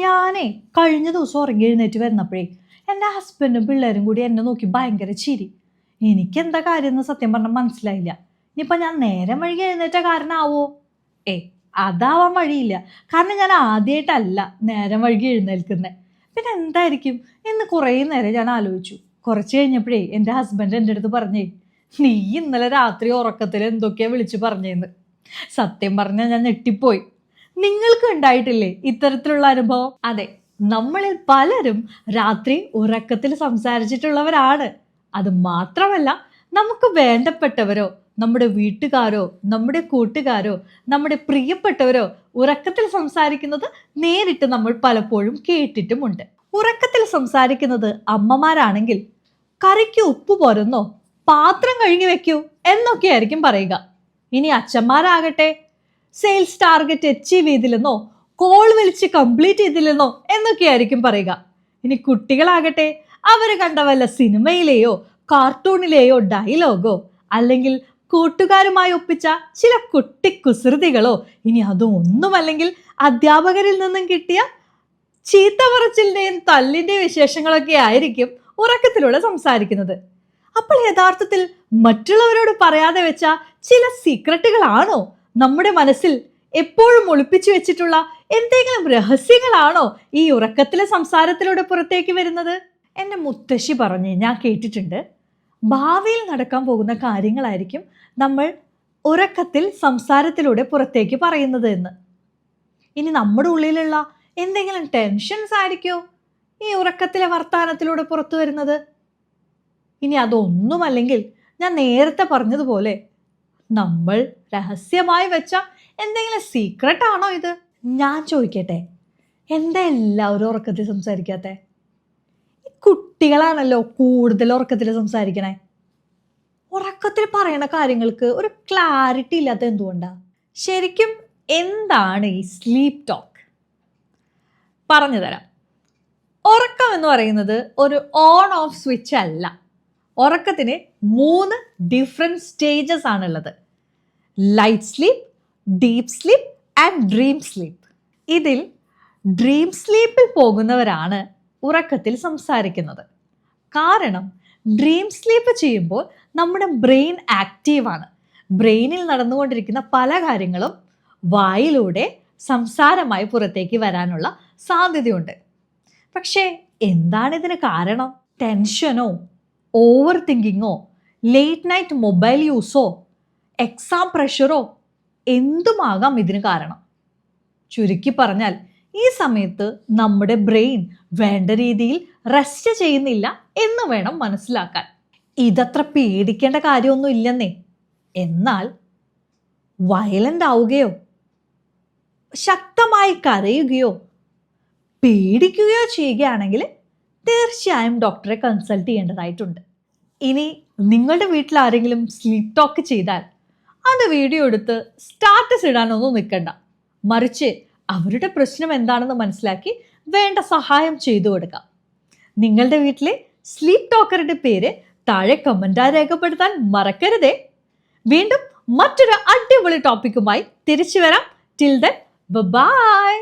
ഞാനേ കഴിഞ്ഞ ദിവസം ഉറങ്ങി എഴുന്നേറ്റ് വരുന്നപ്പോഴേ എൻ്റെ ഹസ്ബൻഡും പിള്ളേരും കൂടി എന്നെ നോക്കി ഭയങ്കര ചിരി. എനിക്കെന്താ കാര്യം എന്ന് സത്യം പറഞ്ഞാൽ മനസ്സിലായില്ല. ഇനിയിപ്പോൾ ഞാൻ നേരം വൈകി എഴുന്നേറ്റ കാരണമാവോ? അതാവാൻ വഴിയില്ല. കാരണം ഞാൻ ആദ്യമായിട്ടല്ല നേരം വൈകി എഴുന്നേൽക്കുന്നത്. പിന്നെ എന്തായിരിക്കും എന്ന് കുറേ നേരം ഞാൻ ആലോചിച്ചു. കുറച്ച് കഴിഞ്ഞപ്പോഴേ എൻ്റെ ഹസ്ബൻഡ് എൻ്റെ അടുത്ത് പറഞ്ഞേ, നീ ഇന്നലെ രാത്രി ഉറക്കത്തിൽ എന്തൊക്കെയാ വിളിച്ച് പറഞ്ഞേന്ന്. സത്യം പറഞ്ഞാൽ ഞാൻ ഞെട്ടിപ്പോയി. നിങ്ങൾക്ക് ഉണ്ടായിട്ടില്ലേ ഇത്തരത്തിലുള്ള അനുഭവം? അതെ, നമ്മളിൽ പലരും രാത്രി ഉറക്കത്തിൽ സംസാരിച്ചിട്ടുള്ളവരാണ്. അത് മാത്രമല്ല, നമുക്ക് വേണ്ടപ്പെട്ടവരോ നമ്മുടെ വീട്ടുകാരോ നമ്മുടെ കൂട്ടുകാരോ നമ്മുടെ പ്രിയപ്പെട്ടവരോ ഉറക്കത്തിൽ സംസാരിക്കുന്നത് നേരിട്ട് നമ്മൾ പലപ്പോഴും കേട്ടിട്ടുമുണ്ട്. ഉറക്കത്തിൽ സംസാരിക്കുന്നത് അമ്മമാരാണെങ്കിൽ കറിക്ക് ഉപ്പ് പോരുന്നോ, പാത്രം കഴുകി വെക്കൂ എന്നൊക്കെയായിരിക്കും പറയുക. ഇനി അച്ഛന്മാരാകട്ടെ സെയിൽസ് ടാർഗറ്റ് അച്ചീവ് ചെയ്തില്ലെന്നോ, കോൾ വിളിച്ച് കംപ്ലീറ്റ് ചെയ്തില്ലെന്നോ എന്നൊക്കെയായിരിക്കും പറയുക. ഇനി കുട്ടികളാകട്ടെ അവർ കണ്ട വല്ല സിനിമയിലെയോ കാർട്ടൂണിലെയോ ഡയലോഗോ അല്ലെങ്കിൽ കൂട്ടുകാരുമായി ഒപ്പിച്ച ചില കുട്ടി കുസൃതികളോ, ഇനി അതും ഒന്നുമല്ലെങ്കിൽ അധ്യാപകരിൽ നിന്നും കിട്ടിയ ചീത്ത പറച്ചിലിന്റെയും തല്ലിന്റെയും വിശേഷങ്ങളൊക്കെ ആയിരിക്കും ഉറക്കത്തിലൂടെ സംസാരിക്കുന്നത്. അപ്പോൾ യഥാർത്ഥത്തിൽ മറ്റുള്ളവരോട് പറയാതെ വെച്ച ചില സീക്രട്ടുകളാണോ നമ്മുടെ മനസ്സിൽ എപ്പോഴും ഒളിപ്പിച്ചു വെച്ചിട്ടുള്ള എന്തെങ്കിലും രഹസ്യങ്ങളാണോ ഈ ഉറക്കത്തിലെ സംസാരത്തിലൂടെ പുറത്തേക്ക് വരുന്നത്? എൻ്റെ മുത്തശ്ശി പറഞ്ഞ് ഞാൻ കേട്ടിട്ടുണ്ട്, ഭാവിയിൽ നടക്കാൻ പോകുന്ന കാര്യങ്ങളായിരിക്കും നമ്മൾ ഉറക്കത്തിൽ സംസാരത്തിലൂടെ പുറത്തേക്ക് പറയുന്നത് എന്ന്. ഇനി നമ്മുടെ ഉള്ളിലുള്ള എന്തെങ്കിലും ടെൻഷൻസ് ആയിരിക്കോ ഈ ഉറക്കത്തിലെ വർത്താനത്തിലൂടെ പുറത്തു വരുന്നത്? ഇനി അതൊന്നുമല്ലെങ്കിൽ ഞാൻ നേരത്തെ പറഞ്ഞതുപോലെ നമ്മൾ രഹസ്യമായി വെച്ച എന്തെങ്കിലും സീക്രട്ട് ആണോ ഇത്? ഞാൻ ചോദിക്കട്ടെ, എന്താ എല്ലാവരും ഉറക്കത്തിൽ സംസാരിക്കാത്തെ? കുട്ടികളാണല്ലോ കൂടുതൽ ഉറക്കത്തിൽ സംസാരിക്കണേ. ഉറക്കത്തിൽ പറയുന്ന കാര്യങ്ങൾക്ക് ഒരു ക്ലാരിറ്റി ഇല്ലാത്ത എന്തുകൊണ്ടാ? ശരിക്കും എന്താണ് ഈ സ്ലീപ്പ് ടോക്ക്? പറഞ്ഞു തരാം. ഉറക്കം എന്ന് പറയുന്നത് ഒരു ഓൺ ഓഫ് സ്വിച്ച് അല്ല. ഉറക്കത്തിന് 3 ഡിഫറെൻറ്റ് സ്റ്റേജസ് ആണുള്ളത്: light sleep, deep sleep and dream sleep. ഇതിൽ ഡ്രീം സ്ലീപ്പിൽ പോകുന്നവരാണ് ഉറക്കത്തിൽ സംസാരിക്കുന്നത്. കാരണം ഡ്രീം സ്ലീപ്പ് ചെയ്യുമ്പോൾ നമ്മുടെ ബ്രെയിൻ ആക്റ്റീവാണ്. ബ്രെയിനിൽ നടന്നുകൊണ്ടിരിക്കുന്ന പല കാര്യങ്ങളും വായിലൂടെ സംസാരമായി പുറത്തേക്ക് വരാനുള്ള സാധ്യതയുണ്ട്. പക്ഷേ എന്താണ് ഇതിന് കാരണം? ടെൻഷനോ, ഓവർ തിങ്കിങ്ങോ, ലേറ്റ് നൈറ്റ് മൊബൈൽ യൂസോ, എക്സാം പ്രഷറോ എന്തുമാകാം ഇതിന് കാരണം. ചുരുക്കി പറഞ്ഞാൽ ഈ സമയത്ത് നമ്മുടെ ബ്രെയിൻ വേണ്ട രീതിയിൽ റെസ്റ്റ് ചെയ്യുന്നില്ല എന്ന് വേണം മനസ്സിലാക്കാൻ. ഇതത്ര പേടിക്കേണ്ട കാര്യമൊന്നും ഇല്ലെന്നേ. എന്നാൽ വയലൻ്റ് ആവുകയോ ശക്തമായി കരയുകയോ പേടിക്കുകയോ ചെയ്യുകയാണെങ്കിൽ തീർച്ചയായും ഡോക്ടറെ കൺസൾട്ട് ചെയ്യേണ്ടതായിട്ടുണ്ട്. ഇനി നിങ്ങളുടെ വീട്ടിൽ ആരെങ്കിലും സ്ലീപ്പ് ടോക്ക് ചെയ്താൽ അത് വീഡിയോ എടുത്ത് സ്റ്റാറ്റസ് ഇടാനൊന്നും നിൽക്കണ്ട. മറിച്ച് അവരുടെ പ്രശ്നം എന്താണെന്ന് മനസ്സിലാക്കി വേണ്ട സഹായം ചെയ്തു കൊടുക്കാം. നിങ്ങളുടെ വീട്ടിലെ സ്ലീപ്പ് ടോക്കറുടെ പേര് താഴെ കമൻ്റായി രേഖപ്പെടുത്താൻ മറക്കരുതേ. വീണ്ടും മറ്റൊരു അടിപൊളി ടോപ്പിക്കുമായി തിരിച്ചു വരാം. Till then bye.